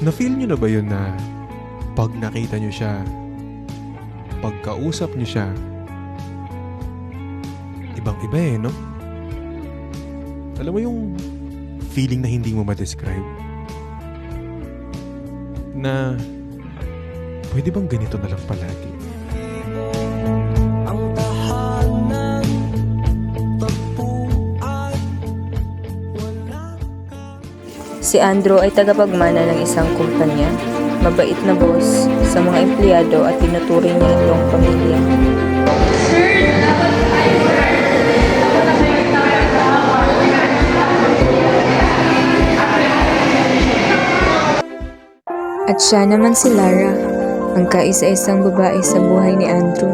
Na-feel nyo na ba yun na pag nakita nyo siya, pagkausap nyo siya, ibang-iba no? Alam mo yung feeling na hindi mo ma-describe? Na pwede bang ganito na lang palagi? Si Andrew ay tagapagmana ng isang kumpanya. Mabait na boss sa mga empleyado at tinuturing niya itong pamilya. At siya naman si Lara, ang kaisa-isang babae sa buhay ni Andrew.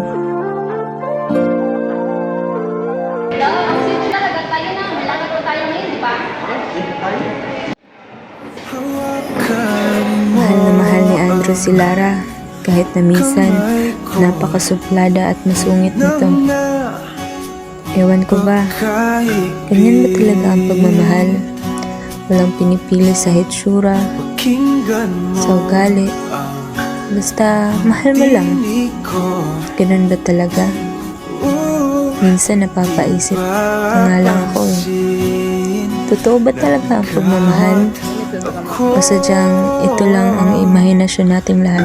Mahal na mahal ni Andrew si Lara, kahit na minsan napakasuplada at masungit nito. Ewan ko ba, ganyan ba talaga ang pagmamahal? Walang pinipili sa hitsura, sa ugali, basta mahal mo lang. Ganun ba talaga? Minsan napapaisip nga lang ako eh. Totoo ba talaga ang pagmamahal? O sadyang ito lang ang imahinasyon nating lahat,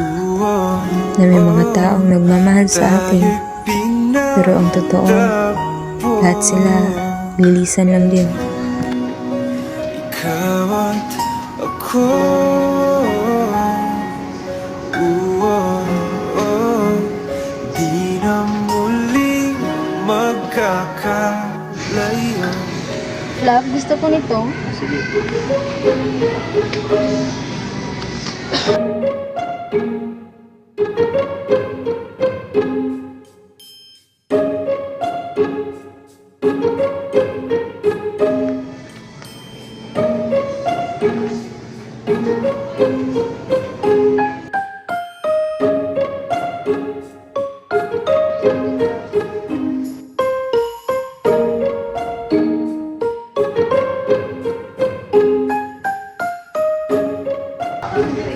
na may mga taong nagmamahal sa atin, pero ang totoo, lahat sila lilisan lang din. Ikaw at ako, di na muling magkakalayo. Love, gusto ko nito. Sige.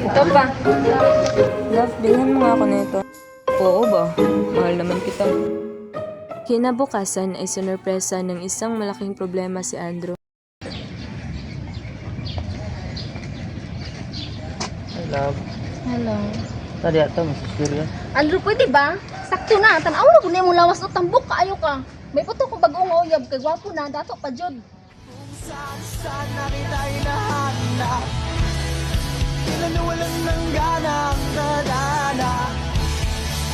Ito pa. Love, bilhan mo nga ako nito. Oo ba? Mahal naman kita. Kinabukasan ay sinurpresa ng isang malaking problema si Andrew. Hi, love. Hello. Tadi ato, mas serious. Andrew, pwede ba? Sakto na. Tanaw na kung mo lawas o tambok kaayo ka. May puto kong bagong uyab. Kay gwapo na. Dato pa jud. Saan na kita hinahanap? Kailan na walang nangganang nadana?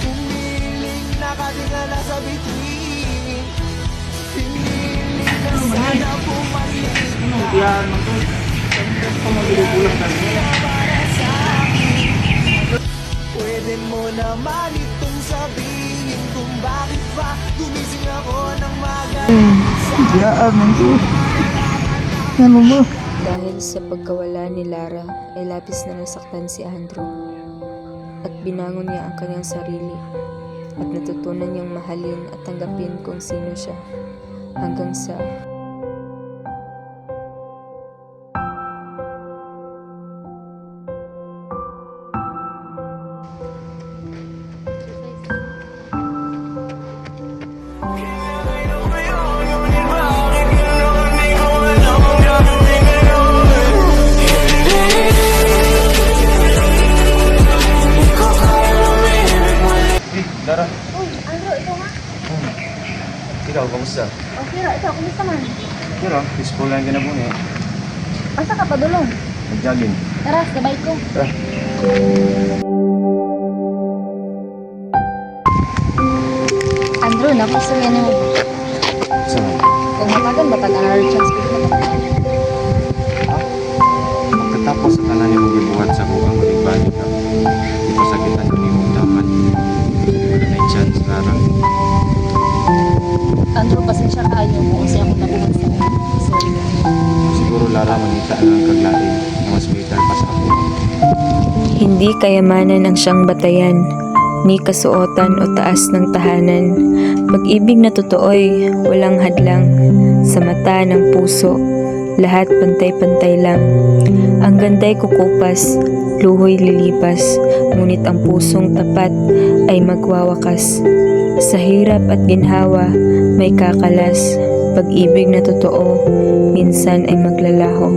Piniling nakatingala sa bituin. Piniling na sana bumalik na. Yan, pumagilipulang kami. Pwede mo naman itong sabihin kung bakit ba gumising ako ng magaling. Ano mo? Dahil sa pagkawala ni Lara ay labis na nasaktan si Andrew. At binangon niya ang kanyang sarili. At natutunan niyang mahalin at tanggapin kung sino siya. Hanggang sa Lara, Uy, Andrew, ito nga. ikaw, kamusta? Okay ra, ito. Kumusta man? Pero, peaceful lang ginabungi. Asa ka pa dulong? Nag-jogging. Tara, sabay ko. Tara. Andrew, napasuyan mo. Saan? Kung matagan, batag another chance ko. Pagkatapos sa tanan ni mong gibuhat sa kuwang magbalik ka, di pa sakitan ko ni mong daman. Wala na yung chance, Lara. Andrew, pasensya kayo kung kasi ako nabuhat sa iyo. Sorry. Siguro, Lara, manita na ang kaglain na mas better pa sa ako. hindi kayamanan ang siyang batayan, ni kasuotan o taas ng tahanan. Pag-ibig na totoo'y walang hadlang sa mata ng puso, lahat pantay-pantay lang. Ang ganda'y kukupas, luho'y lilipas, ngunit ang pusong tapat ay magwawakas. Sa hirap at ginhawa, may kakalas, pag-ibig na totoo, minsan ay maglalaho.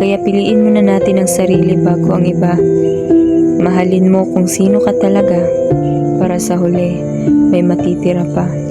Kaya piliin muna natin ang sarili bago ang iba. Mahalin mo kung sino ka talaga, para sa huli, may matitira pa.